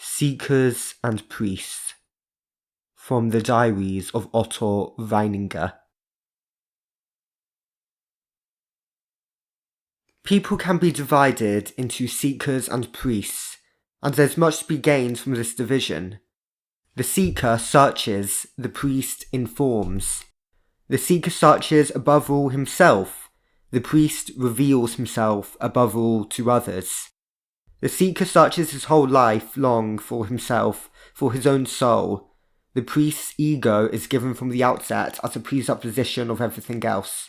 Seekers and Priests, from the diaries of Otto Weininger. People can be divided into seekers and priests, and there's much to be gained from this division. The seeker searches, the priest informs. The seeker searches above all himself, the priest reveals himself above all to others. The seeker searches his whole life long for himself, for his own soul. The priest's ego is given from the outset as a presupposition of everything else.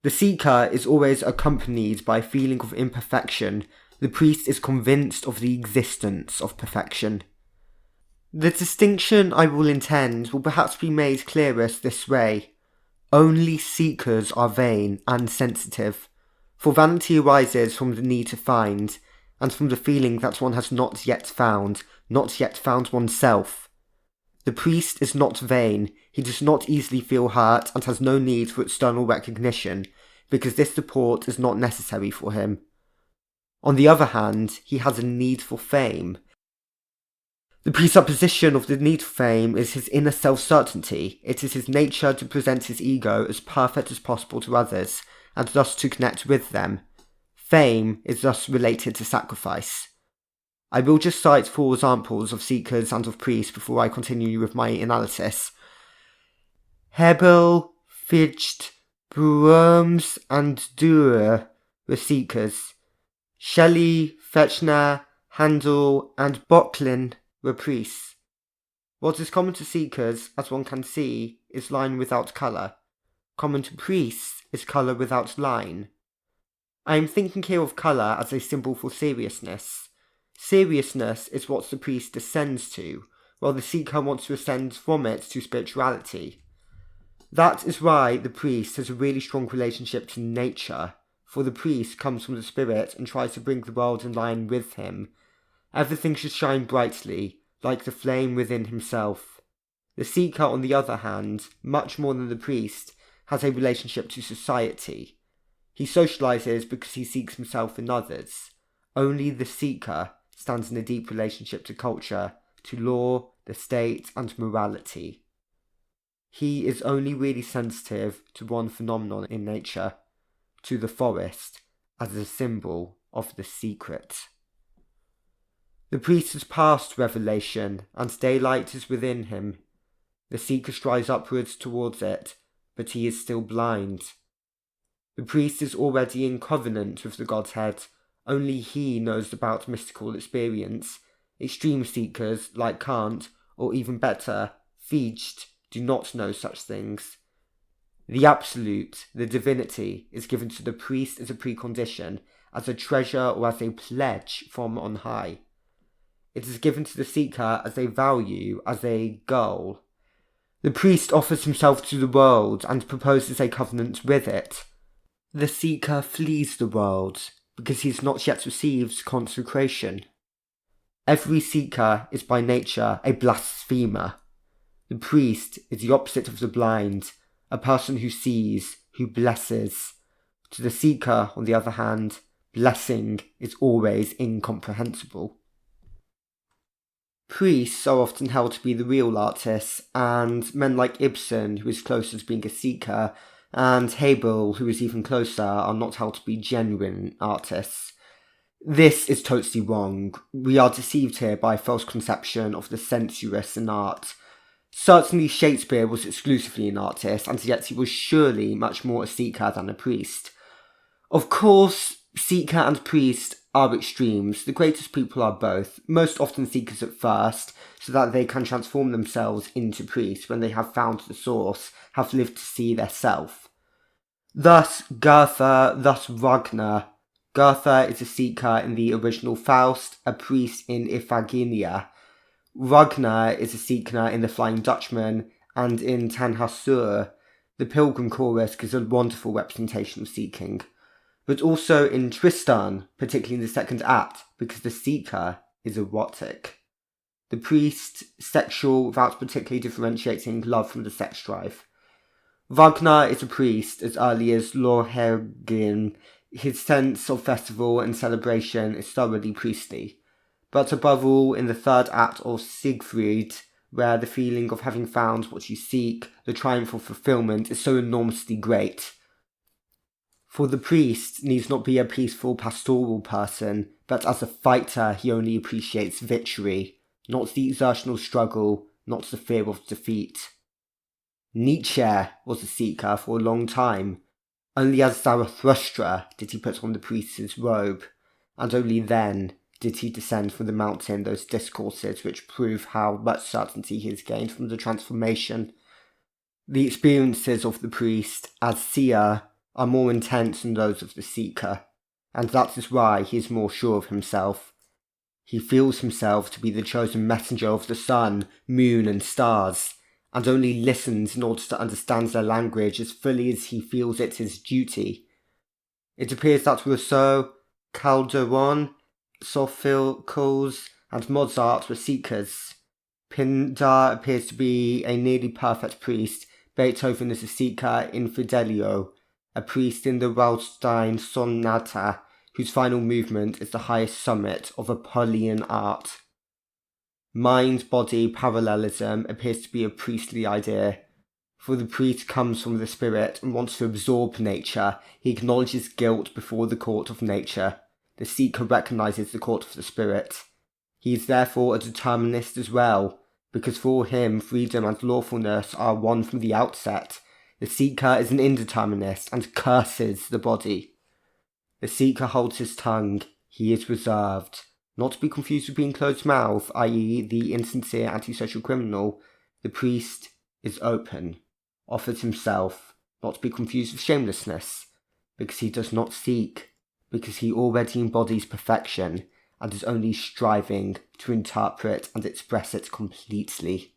The seeker is always accompanied by a feeling of imperfection. The priest is convinced of the existence of perfection. The distinction I will intend will perhaps be made clearest this way. Only seekers are vain and sensitive, for vanity arises from the need to find, and from the feeling that one has not yet found oneself. The priest is not vain, he does not easily feel hurt and has no need for external recognition, because this support is not necessary for him. On the other hand, he has a need for fame. The presupposition of the need for fame is his inner self-certainty. It is his nature to present his ego as perfect as possible to others, and thus to connect with them. Fame is thus related to sacrifice. I will just cite 4 examples of seekers and of priests before I continue with my analysis. Hebel, Fichte, Brahms and Dürer were seekers. Shelley, Fechner, Handel and Böcklin were priests. What is common to seekers, as one can see, is line without colour. Common to priests is colour without line. I am thinking here of colour as a symbol for seriousness. Seriousness is what the priest descends to, while the seeker wants to ascend from it to spirituality. That is why the priest has a really strong relationship to nature, for the priest comes from the spirit and tries to bring the world in line with him. Everything should shine brightly, like the flame within himself. The seeker, on the other hand, much more than the priest, has a relationship to society. He socializes because he seeks himself in others. Only the seeker stands in a deep relationship to culture, to law, the state, and morality. He is only really sensitive to one phenomenon in nature, to the forest, as a symbol of the secret. The priest has passed revelation, and daylight is within him. The seeker strives upwards towards it, but he is still blind. The priest is already in covenant with the Godhead. Only he knows about mystical experience. Extreme seekers, like Kant, or even better, Fichte, do not know such things. The absolute, the divinity, is given to the priest as a precondition, as a treasure or as a pledge from on high. It is given to the seeker as a value, as a goal. The priest offers himself to the world and proposes a covenant with it. The seeker flees the world because he has not yet received consecration. Every seeker is by nature a blasphemer. The priest is the opposite of the blind, a person who sees, who blesses. To the seeker, on the other hand, blessing is always incomprehensible. Priests are often held to be the real artists, and men like Ibsen, who is closer to being a seeker, and Hebel, who is even closer, are not held to be genuine artists. This is totally wrong. We are deceived here by a false conception of the sensuous in art. Certainly Shakespeare was exclusively an artist, and yet he was surely much more a seeker than a priest. Of course, seeker and priest are extremes. The greatest people are both, most often seekers at first, so that they can transform themselves into priests when they have found the source, have lived to see their self. Thus Goethe, thus Wagner. Goethe is a seeker in the original Faust, a priest in Iphigenia. Wagner is a seeker in The Flying Dutchman, and in Tannhäuser, the Pilgrim Chorus gives a wonderful representation of seeking. But also in Tristan, particularly in the second act, because the seeker is erotic. The priest, sexual without particularly differentiating love from the sex drive. Wagner is a priest as early as Lohengrin. His sense of festival and celebration is thoroughly priestly. but above all in the third act of Siegfried, where the feeling of having found what you seek, the triumph of fulfillment, is so enormously great. For the priest needs not be a peaceful pastoral person, but as a fighter he only appreciates victory, not the exertional struggle, not the fear of defeat. Nietzsche was a seeker for a long time. Only as Zarathustra did he put on the priest's robe, and only then did he descend from the mountain those discourses which prove how much certainty he has gained from the transformation. The experiences of the priest, as seer, are more intense than those of the seeker, and that is why he is more sure of himself. He feels himself to be the chosen messenger of the sun, moon, and stars, and only listens in order to understand their language as fully as he feels it his duty. It appears that Rousseau, Calderon, Sophocles, and Mozart were seekers. Pindar appears to be a nearly perfect priest. Beethoven is a seeker in Fidelio, a priest in the Waldstein Sonata, whose final movement is the highest summit of Apollonian art. Mind-body parallelism appears to be a priestly idea. For the priest comes from the spirit and wants to absorb nature. He acknowledges guilt before the court of nature. The seeker recognizes the court of the spirit. He is therefore a determinist as well, because for him freedom and lawfulness are one from the outset. The seeker is an indeterminist and curses the body. The seeker holds his tongue. He is reserved. Not to be confused with being closed-mouthed, i.e. the insincere antisocial criminal. The priest is open, offers himself, not to be confused with shamelessness, because he does not seek, because he already embodies perfection, and is only striving to interpret and express it completely.